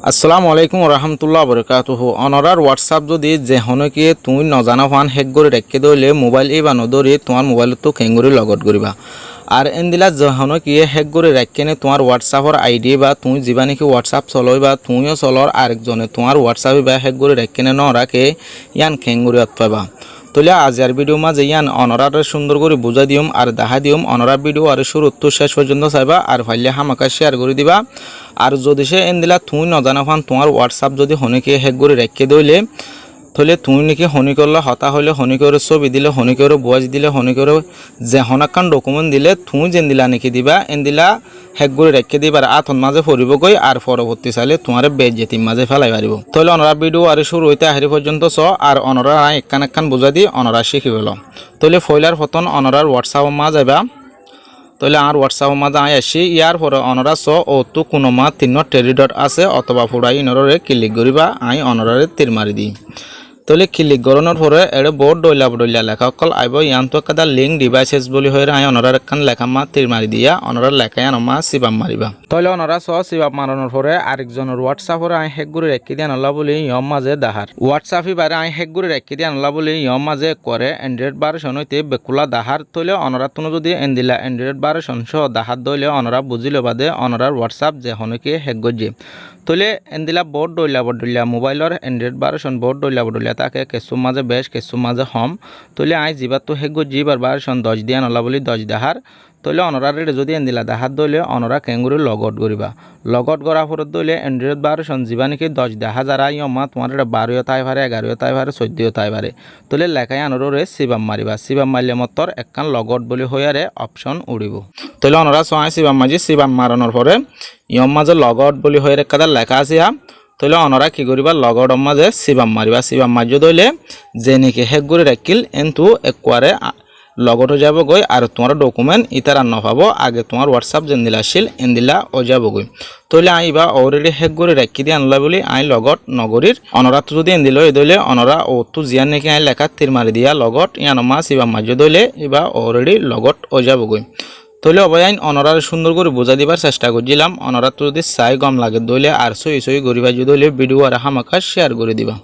আসসালামু আলাইকুম রহমতুল্লাহ বরকাতুহ অনরার হোয়াটসঅ্যাপ যদি যে হনকে তুই নজানা ফান হেক করে রেখে দইলে মোবাইল এই বানদরি তোমার মোবাইল তো খেঙ্গুরি লগত করিবা আর এনদিলা যে হনকে হেক করে রেখেনে তোমার হোয়াটসঅ্যাপর আইডি বা তুই যা নাকি হোয়াটসঅ্যাপ চলই বা তুইও চলর আরেকজনে তোমার হোয়াটসঅ্যাপে বা হেক করে রেখেনে ন রাখে ইয়ান খেঙ্গুরি পাবা তোলে আজকের ভিডিও মাঝে ইয়ান অনরার সুন্দর করে বুঝাই দিম আর দেখা দিম অনরার ভিডিও আর শুরু তো শেষ পর্যন্ত চাইবা আর ফাইলে হামাকা শেয়ার করে দিবা আর যদি সে এনদিলা তুই নজানা ফান তোমার হোয়াটসঅ্যাপ যদি হনিকে হেক করে রেখে দইলে তাহলে তুই নাকি হনি করলে হতা হইলে হনি করে ছবি দিলে হনি করে বয়স দিলে হনি করে যে হনাকান ডকুমেন্ট দিলে তুই যেন দিলা নাকি দিবা এনদিলা হেক করে রেখে দিবার আথন মাঝে ফরিব গই আর পরবর্তী চাইলে তোমার বেজ্জেতির মাঝে ফেলাই পারিব তাহলে অনরা ভিডিও আর শুরু হইতে আহারি পর্যন্ত চ আর অনরা একখান বুঝা দি অনরা শিখি গেল তাহলে ফয়লার ফতন অনরার হোয়াটসঅ্যাপ মা যাবা তাহলে আর হোয়াটসঅ্যাপ মাঝে আসি ইয়ার পরে অনরা চ ও তো কোনো মা তিন টেরিডট আছে অথবা ফুড়াই ইনরে ক্লিক করিবা অনরারে তীর মারি দিই তাহলে ক্লিক করানোর পরে এড়ে বোর্ড ডইলা লেখা অকল আইব ইয়ানতো একটা লিঙ্ক ডিভাইসেস বলি হয়ে অনরার একখান লেখা মা তীর মারি দিয়া অনরার লেখায় মা সিবাম মারিবা তাহলে অনরা চ সিবাম মারানোর পরে আরেকজনের হোয়াটসঅ্যাপরে হেক করে রেখে দিয়ে আনলা বলি ইয়ম মাঝে দাহার হোয়াটসঅ্যাপে বাইরে হেক করে রেখে দিয়ে আনলা বলি ইয়ম মাঝে করে অ্যান্ড্রয়েড ভার্সন হইতে বেকুলা দাহার তৈলে অনরা তুনো যদি এনদিলা অ্যান্ড্রয়েড ভার্সন সহ দাহার দইলে অনরা বুঝিল বাদে অনরার হোয়াটসঅ্যাপ যে হনকে হেক গজে তাহলে এনদিলা বোর্ড ডইলা মোবাইলের অ্যান্ড্রয়েড ভার্সন বোর্ড ডইলা তাকে কেঁচু মাঝে বেশ কেঁচু মাঝে হম তাহলে যিবার তো হেগ যিবার ভার্সন 10 দিয়া নলা বলি 10 দাহার তাহলে অনরার যদি এনদিলা দাহার দইলে অনরা কেঙ্গুরি লগট করিবা লগট করার পর দইলে অ্যান্ড্রয়েড ভার্সন যা নাকি 10 দেখা যারা ইয়মা তোমার 12 তাই পারে 11 তাই পারে 14 তাই পারে তাহলে লেখায় অনরে সিবাম মারিবা সিবাম মারলে মতর একখান লগট বলি হইয়ারে অপশন উড়িব তাহলে অনরা সহায় সিবাম মাঝি সিবাম মারানোর পরে ইয়ম মাঝে লগট বলি হয়ে রেখা লেখা আছে তাহলে অনরা কি করিবা লগট মাঝে সিবাম মারিবা সিবাম মারিয়ে দইলে যে নাকি হেক করে রাখিল কিন্তু একবারে লগট হয়ে যাব গই আর তোমার ডকুমেন্ট ইতার আর নপাব আগে তোমার হোয়াটসঅ্যাপ যেন দিলা আসিল এনদিলা ও যাব গই তাহলে আইবা অলরেডি হেক করে রাখি দিয়ে আনলা বলি লগট নগরীর অনরা তো যদি এনদিল এই দইলে অনরা ও তো জিয়ান নাকি লেখা তীর মারি দিয়া লগট ইয়ানমা সিবাম মারিয়ে দইলে এবার অলরেডি লগট ও যাব গই তাহলে অবয়াইন অনরার সুন্দর করে বোঝা দিবার চেষ্টা করছিলাম অনরা তো যদি চাই গম লাগে দইলে আর সই করিবা যদি ভিডিও আর হামাকা শেয়ার করে দিবা।